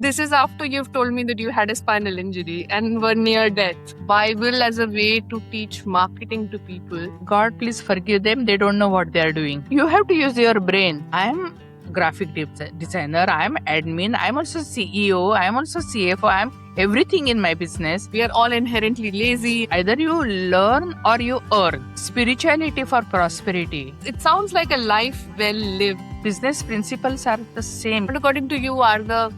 This is after you've told me that you had a spinal injury and were near death. Bible as a way to teach marketing to people. God, please forgive them. They don't know what they are doing. You have to use your brain. I am graphic designer. I am admin. I'm also CEO. I'm also CFO. I'm everything in my business. We are all inherently lazy. Either you learn or you earn. Spirituality for prosperity. It sounds like a life well lived. Business principles are the same. What according to you are the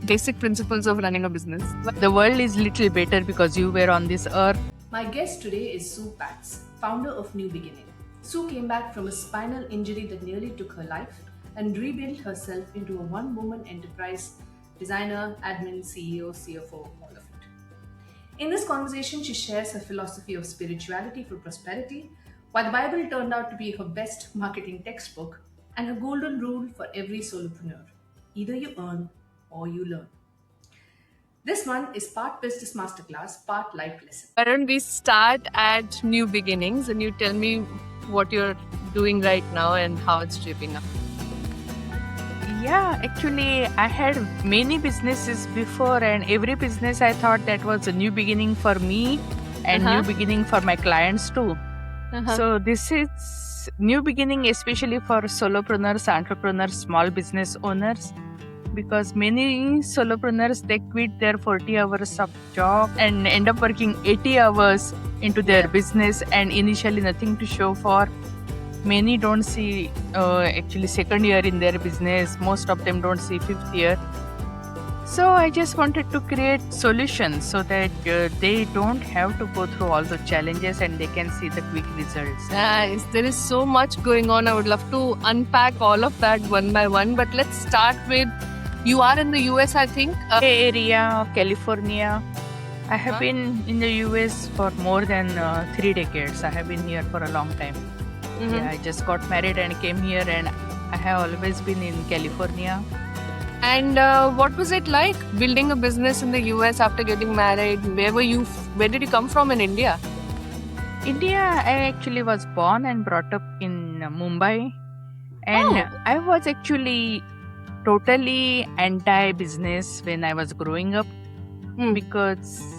basic principles of running a business? The world is little better because you were on this earth. My guest today is Sue Patz, founder of New Beginning. Sue came back from a spinal injury that nearly took her life and rebuilt herself into a one-woman enterprise designer, admin, CEO, CFO, all of it. In this conversation, she shares her philosophy of spirituality for prosperity, why the Bible turned out to be her best marketing textbook, and her golden rule for every solopreneur: either you earn or you learn. This one is part business masterclass, part life lesson. Why don't we start at New Beginnings and you tell me what you're doing right now and how it's shaping up? Yeah, actually, I had many businesses before, and every business I thought that was a new beginning for me and new beginning for my clients too. So this is new beginning, especially for solopreneurs, entrepreneurs, small business owners, because many solopreneurs, they quit their 40 hours of job and end up working 80 hours into their business, and initially nothing to show for. Many don't see actually second year in their business. Most of them don't see fifth year. So I just wanted to create solutions so that they don't have to go through all the challenges and they can see the quick results. Nice. There is so much going on. I would love to unpack all of that one by one. But let's start with, you are in the US, I think. Bay Area of California. I have been in the US for more than 3 decades. I have been here for a long time. Yeah, I just got married and came here, and I have always been in California. And what was it like building a business in the US after getting married? Where did you come from in India? India, I actually was born and brought up in Mumbai. And I was actually totally anti-business when I was growing up because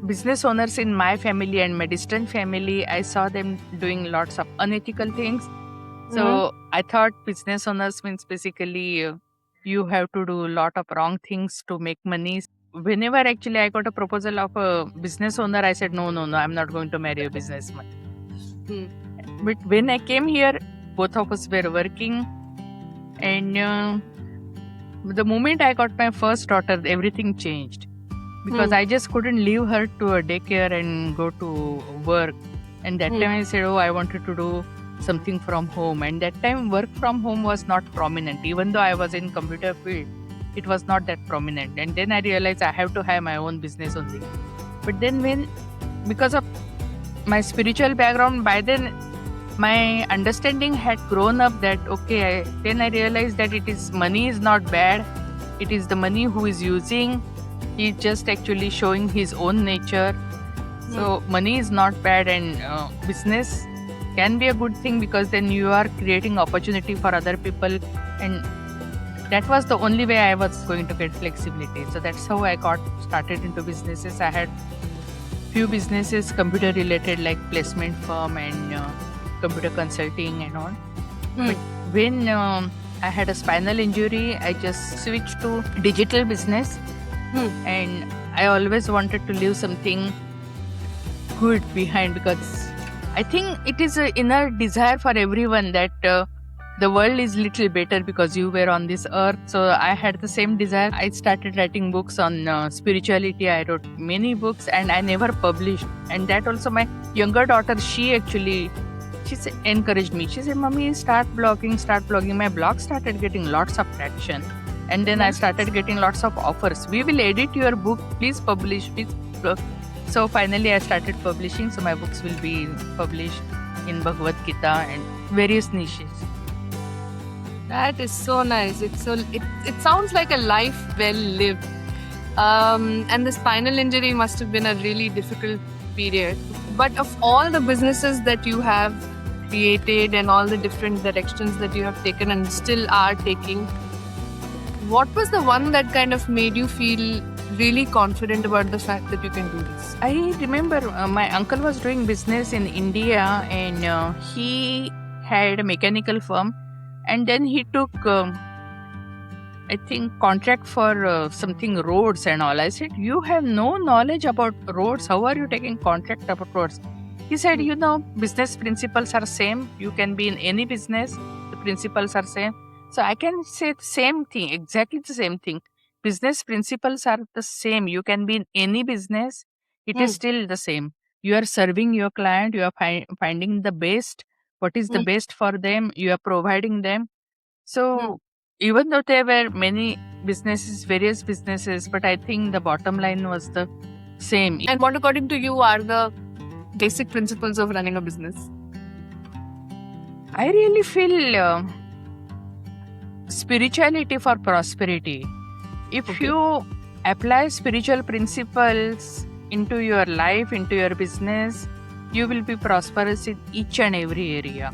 business owners in my family and my distant family, I saw them doing lots of unethical things. So I thought business owners means basically you have to do a lot of wrong things to make money. Whenever actually I got a proposal of a business owner, I said, no, I'm not going to marry a businessman. But when I came here, both of us were working. And the moment I got my first daughter, everything changed. Because I just couldn't leave her to a daycare and go to work. And that time I said, I wanted to do something from home. And that time work from home was not prominent. Even though I was in computer field, it was not that prominent. And then I realized I have to have my own business only. But then because of my spiritual background, by then my understanding had grown up that, then I realized that money is not bad. It is the money who is using. He's just actually showing his own nature. So money is not bad, and business can be a good thing because then you are creating opportunity for other people. And that was the only way I was going to get flexibility. So that's how I got started into businesses. I had few businesses, computer related, like placement firm and computer consulting and all. But when I had a spinal injury, I just switched to digital business. And I always wanted to leave something good behind, because I think it is an inner desire for everyone that the world is little better because you were on this earth. So I had the same desire. I started writing books on spirituality. I wrote many books and I never published. And that also, my younger daughter, she encouraged me. She said, Mommy, start blogging. My blog started getting lots of traction. And then I started getting lots of offers. We will edit your book. Please publish. So finally I started publishing. So my books will be published in Bhagavad Gita and various niches. That is so nice. It sounds like a life well lived. And the spinal injury must have been a really difficult period. But of all the businesses that you have created and all the different directions that you have taken and still are taking, what was the one that kind of made you feel really confident about the fact that you can do this? I remember my uncle was doing business in India, and he had a mechanical firm, and then he took, I think, contract for something roads and all. I said, "You have no knowledge about roads. How are you taking contract about roads?" He said, business principles are same. You can be in any business. The principles are same. So I can say the same thing, exactly the same thing. Business principles are the same. You can be in any business. It is still the same. You are serving your client. You are finding the best. What is the best for them? You are providing them. So even though there were many businesses, various businesses, but I think the bottom line was the same. And what, according to you, are the basic principles of running a business? I really feel spirituality for prosperity. If you apply spiritual principles into your life, into your business, you will be prosperous in each and every area.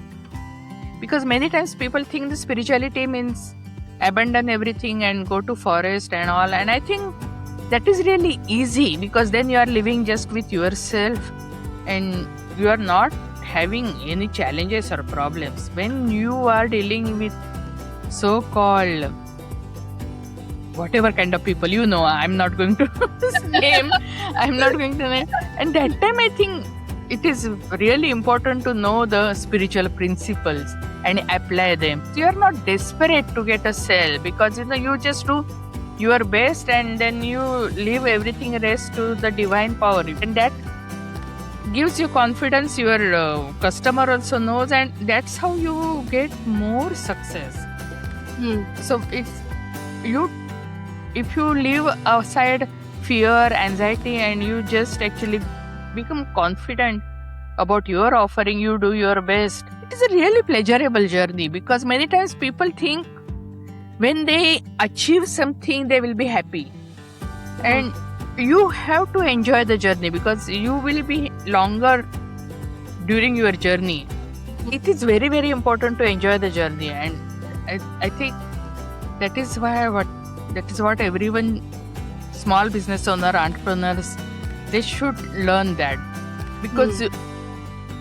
Because many times people think the spirituality means abandon everything and go to forest and all. And I think that is really easy, because then you are living just with yourself and you are not having any challenges or problems. When you are dealing with so-called whatever kind of people, I'm not going to name. And that time I think it is really important to know the spiritual principles and apply them. You are not desperate to get a sale, because you just do your best and then you leave everything rest to the divine power. And that gives you confidence. Your customer also knows, and that's how you get more success. So if you leave aside fear, anxiety, and you just actually become confident about your offering, you do your best, it is a really pleasurable journey. Because many times people think when they achieve something they will be happy, and you have to enjoy the journey, because you will be longer during your journey. It is very, very important to enjoy the journey, and I think that is what everyone, small business owner, entrepreneurs, they should learn that. Because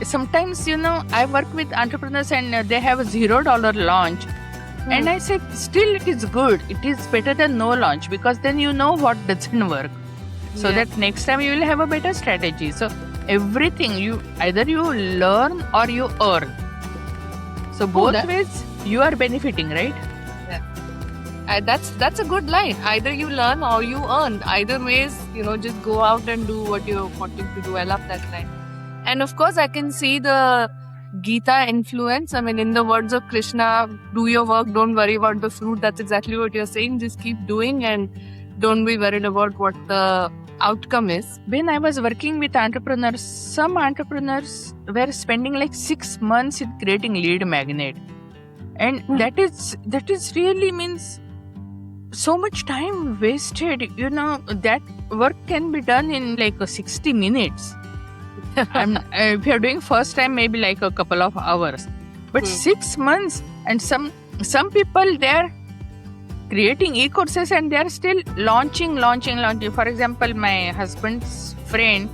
sometimes I work with entrepreneurs and they have a $0 launch, and I say still it is good. It is better than no launch, because then you know what doesn't work. So that next time you will have a better strategy. So everything, either you learn or you earn. So both ways you are benefiting, right? That's a good line. Either you learn or you earn. Either ways, just go out and do what you're wanting to do. I love that line. And of course, I can see the Gita influence. I mean, in the words of Krishna, do your work, don't worry about the fruit. That's exactly what you're saying. Just keep doing and don't be worried about what the outcome is. When I was working with entrepreneurs, some entrepreneurs were spending like 6 months in creating lead magnet. And that is really means so much time wasted. That work can be done in like 60 minutes. If you're doing first time, maybe like a couple of hours. But 6 months, and some people, they're creating e-courses and they're still launching. For example, my husband's friend,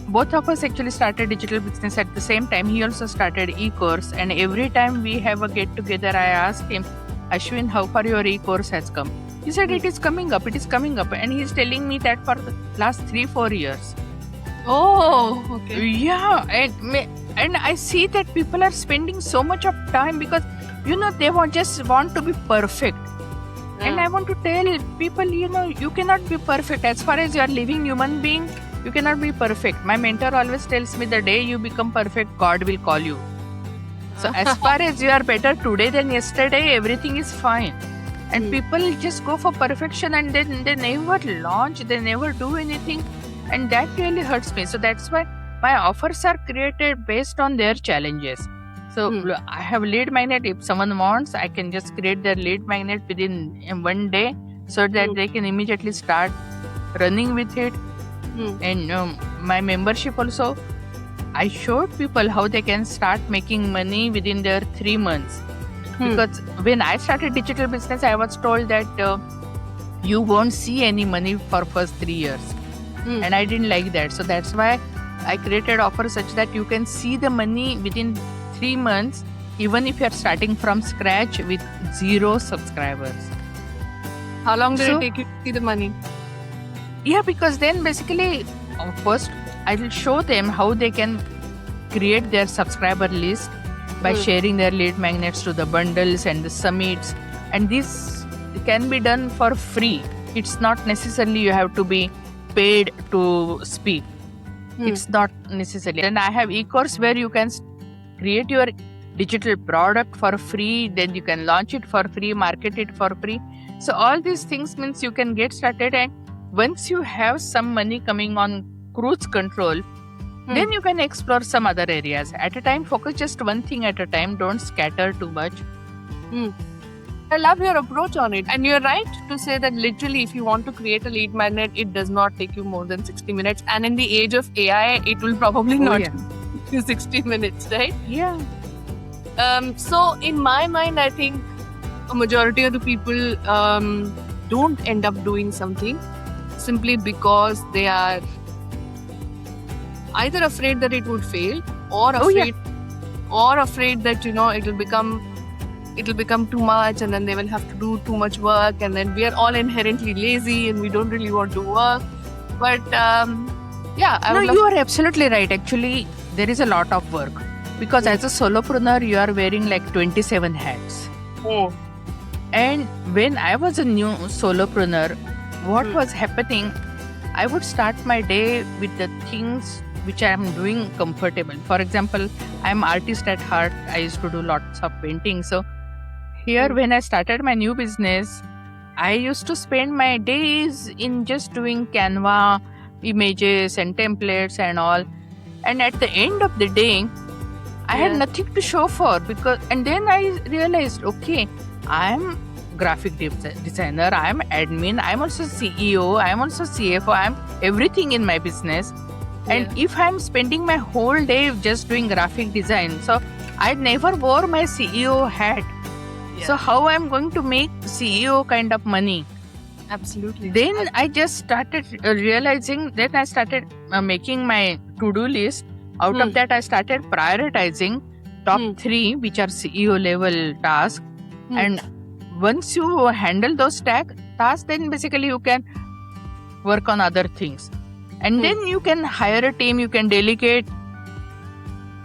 both of us actually started digital business at the same time. He also started e-course, and every time we have a get together, I ask him, Ashwin, how far your e-course has come? He said it is coming up, and he's telling me that for the last 3-4 years. Oh, okay. Yeah, and I see that people are spending so much of time because they just want to be perfect. And I want to tell people, you cannot be perfect. As far as you are living human being, you cannot be perfect. My mentor always tells me the day you become perfect, God will call you. So as far as you are better today than yesterday, everything is fine. And people just go for perfection and then they never launch, they never do anything. And that really hurts me. So that's why my offers are created based on their challenges. So I have lead magnet. If someone wants, I can just create their lead magnet within 1 day so that they can immediately start running with it. And my membership also, I showed people how they can start making money within their 3 months. Because when I started digital business, I was told that you won't see any money for first 3 years. And I didn't like that. So that's why I created offers such that you can see the money within 3 months, even if you're starting from scratch with 0 subscribers. How long did So- it take you to see the money? Yeah, because then basically, first I will show them how they can create their subscriber list by sharing their lead magnets to the bundles and the summits. And this can be done for free. It's not necessarily you have to be paid to speak. It's not necessarily. And I have e-course where you can create your digital product for free, then you can launch it for free, market it for free. So all these things means you can get started, and once you have some money coming on cruise control, then you can explore some other areas. At a time, focus just one thing at a time. Don't scatter too much. I love your approach on it. And you're right to say that literally, if you want to create a lead magnet, it does not take you more than 60 minutes. And in the age of AI, it will probably not take you 60 minutes, right? Yeah. So in my mind, I think a majority of the people don't end up doing something simply because they are either afraid that it would fail or afraid that it'll become too much, and then they will have to do too much work, and then we are all inherently lazy and we don't really want to work. But You are absolutely right. Actually, there is a lot of work because as a solopreneur, you are wearing like 27 hats. And when I was a new solopreneur, what was happening, I would start my day with the things which I am doing comfortable. For example, I am artist at heart. I used to do lots of painting. So here, when I started my new business, I used to spend my days in just doing Canva images and templates and all. And at the end of the day, I had nothing to show for and then I realized, okay, I'm graphic designer, I'm admin, I'm also CEO, I'm also CFO, I'm everything in my business. And if I'm spending my whole day just doing graphic design, so I never wore my CEO hat. So how I'm going to make CEO kind of money? absolutely. Then I just started realizing that I started making my to-do list. Out of that, I started prioritizing top 3, which are CEO level tasks. And once you handle those tasks, then basically you can work on other things. And then you can hire a team, you can delegate.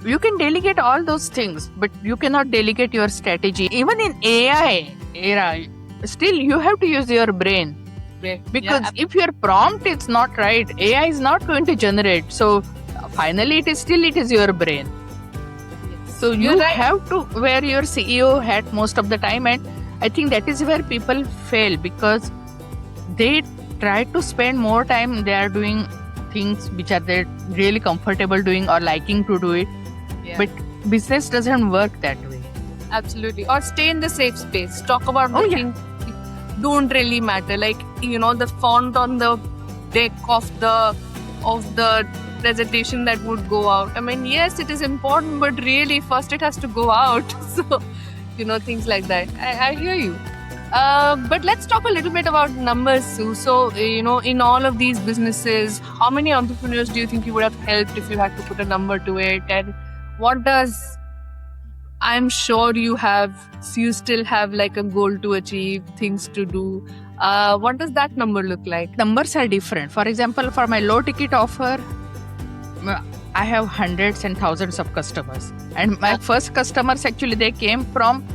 You can delegate all those things, but you cannot delegate your strategy. Even in AI era, still you have to use your brain. Because if your prompt is not right, AI is not going to generate. So finally, it is your brain. So you have to wear your CEO hat most of the time, and I think that is where people fail because they try to spend more time. They are doing things which are they really comfortable doing or liking to do it, but business doesn't work that way. Absolutely. Or stay in the safe space. Talk about the things that don't really matter. Like, the font on the deck of the presentation that would go out. I mean, yes, it is important, but really first it has to go out. So, things like that. I hear you. But let's talk a little bit about numbers, Sue. So, in all of these businesses, how many entrepreneurs do you think you would have helped if you had to put a number to it? And I'm sure you still have like a goal to achieve, things to do. What does that number look like? Numbers are different. For example, for my low ticket offer, I have hundreds and thousands of customers. And my first customers actually, they came from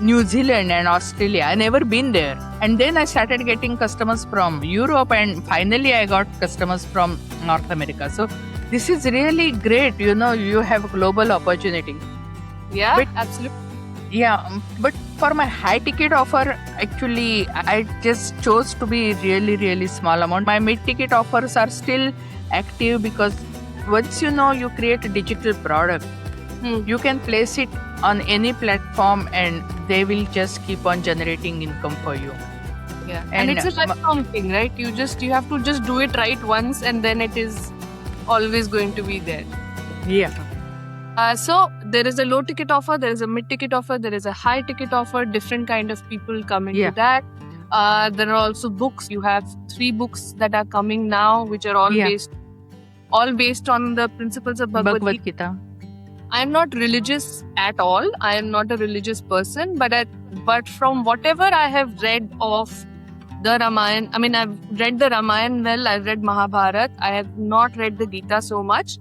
New Zealand and Australia. I never been there. And then I started getting customers from Europe, and finally I got customers from North America. So this is really great. You have a global opportunity. Yeah, but, absolutely. Yeah, but for my high ticket offer, actually, I just chose to be really, really small amount. My mid ticket offers are still active because once you create a digital product, you can place it on any platform and they will just keep on generating income for you. Yeah, and it's a lifelong thing, right? You have to just do it right once, and then it is always going to be there. Yeah. So there is a low ticket offer, there is a mid ticket offer, there is a high ticket offer. Different kind of people come into Yeah. that. There are also books. You have 3 books that are coming now, which are all Yeah. based on the principles of Bhagavad Bhagavad Gita. Gita. I am not religious at all. I am not a religious person, but from whatever I have read of the Ramayana, I mean, I've read the Ramayana well. I've read Mahabharat. I have not read the Gita so much,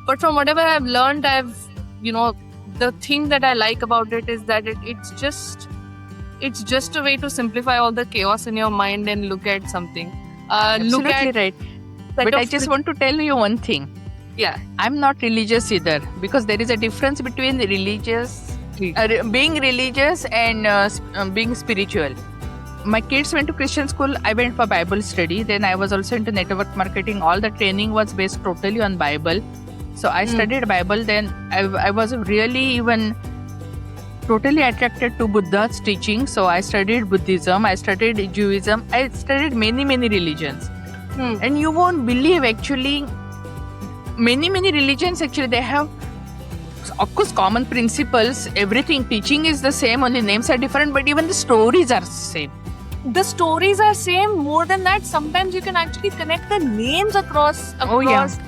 but from whatever I've learned, the thing that I like about it is that it's just a way to simplify all the chaos in your mind and look at something. Look Absolutely at right. set But I of just want to tell you one thing. yeah. I'm not religious either, because there is a difference between being religious and being spiritual. My kids went to Christian school. I went for Bible study. Then I was also into network marketing. All the training was based totally on Bible. So I studied Bible. Then I was really even totally attracted to Buddha's teaching. So I studied Buddhism. I studied Judaism. I studied many religions. And you won't believe, actually, many religions, actually, they have, of course, common principles. Everything, teaching is the same, only names are different, but even the stories are same. The stories are same. More than that, sometimes you can actually connect the names across stories,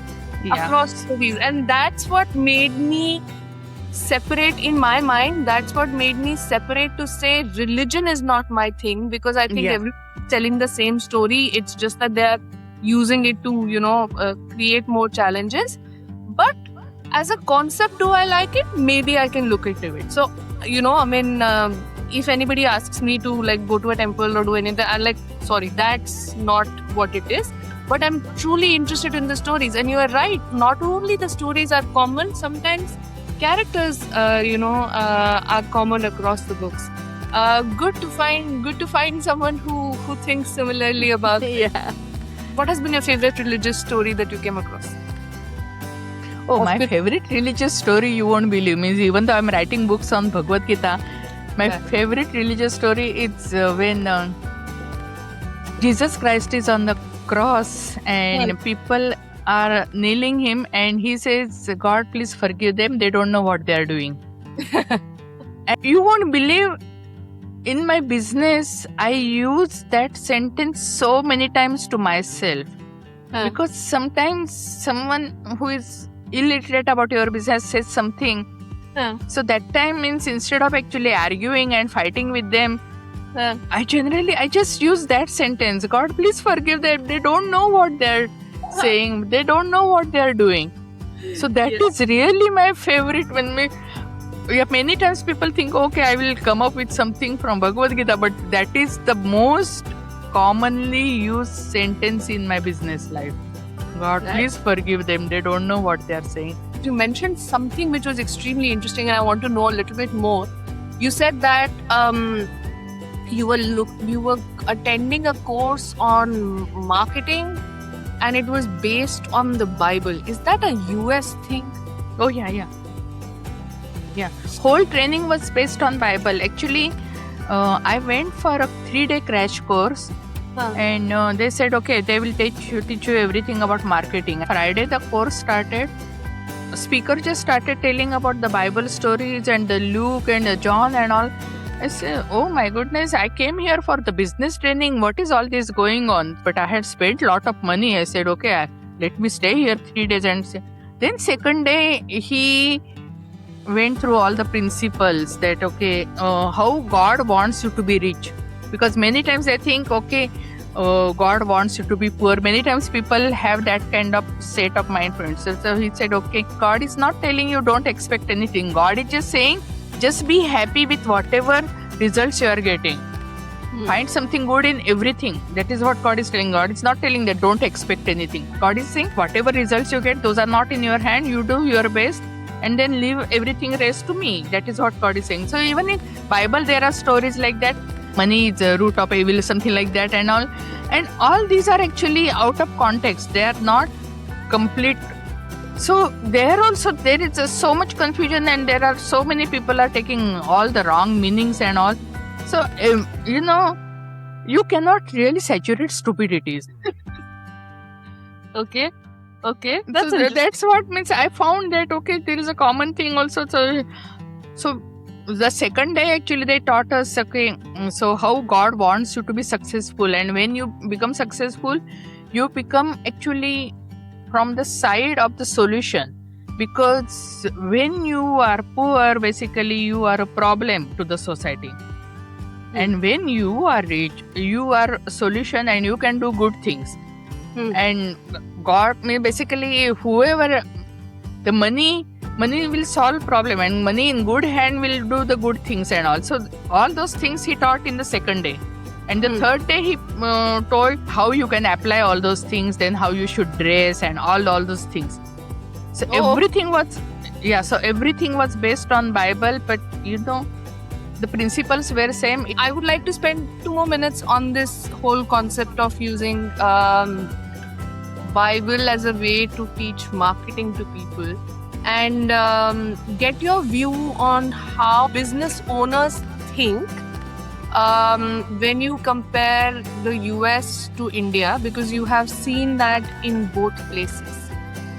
and that's what made me separate in my mind. That's what made me separate to say religion is not my thing, because I think Yeah. everyone's telling the same story. It's just that they're using it to create more challenges. But as a concept, do I like it? Maybe I can look into it. So if anybody asks me to go to a temple or do anything, I'm like, sorry, that's not what it is. But I'm truly interested in the stories. And you are right, not only the stories are common, sometimes characters are common across the books. Good to find someone who thinks similarly about Yeah. What has been your favorite religious story that you came across? Oh, Of my it- favorite religious story, you won't believe, means even though I'm writing books on Bhagavad Gita, my Yeah. favorite religious story is when Jesus Christ is on the cross and Yeah. people are kneeling him, and he says, God, please forgive them, they don't know what they are doing. And you won't believe, in my business, I use that sentence so many times to myself. Huh. Because sometimes someone who is illiterate about your business says something, Huh. so that time means instead of actually arguing and fighting with them, Huh. I just use that sentence, God, please forgive them, they don't know what they're saying, they don't know what they're doing. So that Yes. is really my favorite. Many times people think, okay, I will come up with something from Bhagavad Gita, but that is the most commonly used sentence in my business life. God, Right. please forgive them, they don't know what they are saying. You mentioned something which was extremely interesting, and I want to know a little bit more. You said that you were attending a course on marketing, and it was based on the Bible. Is that a US thing? Oh, yeah. Whole training was based on Bible. Actually, I went for a 3-day crash course, and they said, okay, they will teach you everything about marketing. Friday the course started. Speaker just started telling about the Bible stories and the Luke and the John and all. I said, oh my goodness, I came here for the business training. What is all this going on? But I had spent a lot of money. I said, okay, let me stay here 3 days. And then second day, he went through all the principles that, okay, how God wants you to be rich. Because many times I think, okay, God wants you to be poor. Many times people have that kind of state of mind, for instance. So he said, okay, God is not telling you don't expect anything. God is just saying, just be happy with whatever results you are getting. Find something good in everything. That is what God is telling. God is not telling that don't expect anything. God is saying whatever results you get, those are not in your hand. You do your best and then leave everything rest to me. That is what God is saying. So even in Bible, there are stories like that. Money is the root of evil, something like that and all. And all these are actually out of context. They are not complete. So there is so much confusion, and there are so many people are taking all the wrong meanings and all. So, you cannot really saturate stupidities. Okay. Okay, that's So interesting. that's what means I found that okay, there is a common thing also. So the second day actually they taught us okay, so how God wants you to be successful, and when you become successful, you become actually from the side of the solution, because when you are poor, basically you are a problem to the society. And when you are rich, you are a solution and you can do good things. And God may basically whoever the money will solve problem, and money in good hand will do the good things, and also all those things he taught in the second day. And the third day he told how you can apply all those things, then how you should dress and all those things. So everything was based on Bible, but the principles were same. I would like to spend 2 more minutes on this whole concept of using Bible as a way to teach marketing to people, and get your view on how business owners think when you compare the US to India, because you have seen that in both places.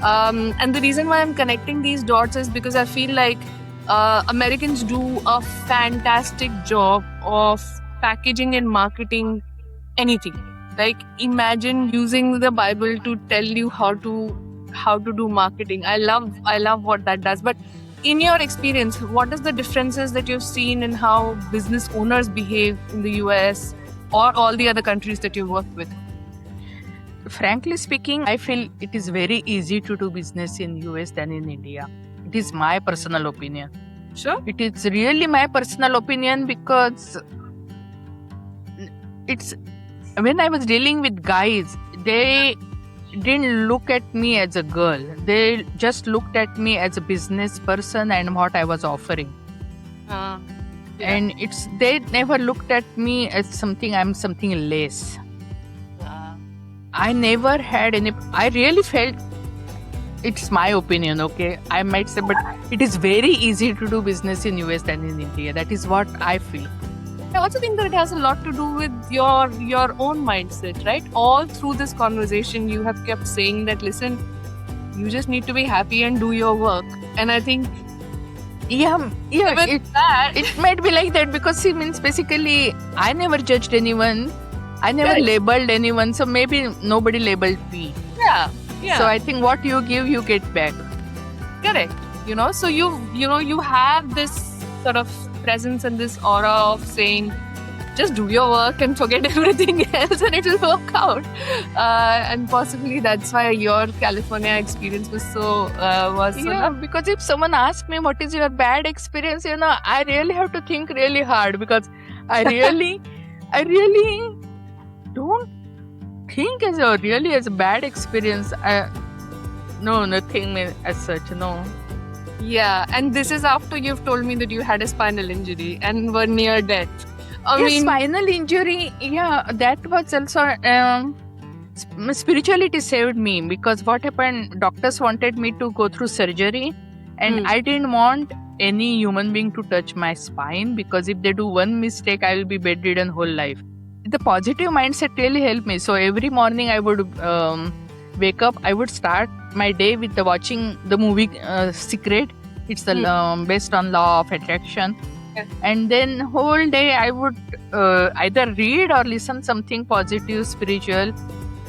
And the reason why I'm connecting these dots is because I feel like Americans do a fantastic job of packaging and marketing anything. Like, imagine using the Bible to tell you how to do marketing. I love what that does. But in your experience, what is the differences that you've seen in how business owners behave in the US or all the other countries that you've worked with? Frankly speaking, I feel it is very easy to do business in US than in India. It is my personal opinion. Sure. It is really my personal opinion, because it's when I was dealing with guys, they didn't look at me as a girl. They just looked at me as a business person and what I was offering. And they never looked at me as I'm something less. I never had I really felt, it's my opinion, okay? I might say, but it is very easy to do business in US than in India. That is what I feel. I also think that it has a lot to do with your own mindset, right? All through this conversation, you have kept saying that, listen, you just need to be happy and do your work. And I think it might be like that, because see, means basically I never judged anyone. I never labeled anyone, so maybe nobody labeled me. Yeah. So I think what you give, you get back. Correct. So you have this sort of presence and this aura of saying, just do your work and forget everything else and it will work out. And possibly that's why your California experience was so because if someone asks me what is your bad experience, I really have to think really hard, because I really don't think as a bad experience. No, nothing as such, no. Yeah, and this is after you've told me that you had a spinal injury and were near death. Spinal injury, that was also spirituality saved me, because what happened, doctors wanted me to go through surgery, and I didn't want any human being to touch my spine, because if they do one mistake, I will be bedridden whole life. The positive mindset really helped me. So every morning I would wake up, I would start my day with watching the movie Secret. It's based on law of attraction. Yeah. And then whole day I would either read or listen something positive, spiritual.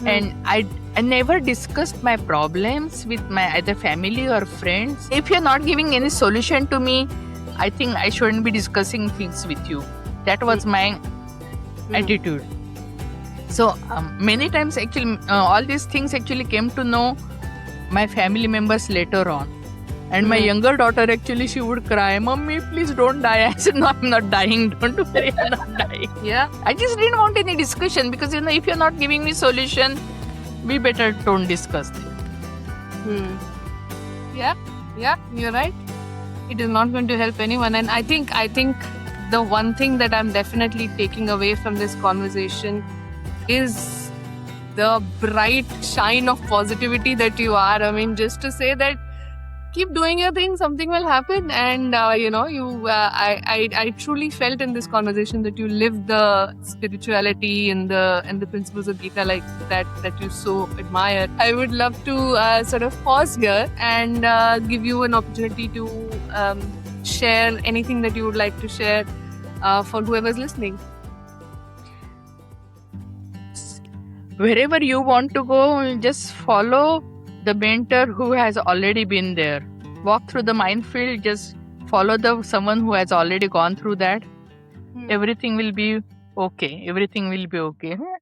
And I never discussed my problems with my either family or friends. If you're not giving any solution to me, I think I shouldn't be discussing things with you. That was my attitude. So many times actually all these things actually came to know my family members later on. And my younger daughter, actually, she would cry, "Mommy, please don't die." I said, "No, I'm not dying. Don't worry, I'm not dying." Yeah. I just didn't want any discussion, because if you're not giving me solution, we better don't discuss it. Yeah, you're right. It is not going to help anyone. And I think the one thing that I'm definitely taking away from this conversation is the bright shine of positivity that you are. I mean, just to say that keep doing your thing, something will happen. And I truly felt in this conversation that you live the spirituality and the principles of Gita like that you so admire. I would love to sort of pause here and give you an opportunity to share anything that you would like to share for whoever's listening. Wherever you want to go, just follow the mentor who has already been there. Walk through the minefield, just follow someone who has already gone through that. Everything will be okay.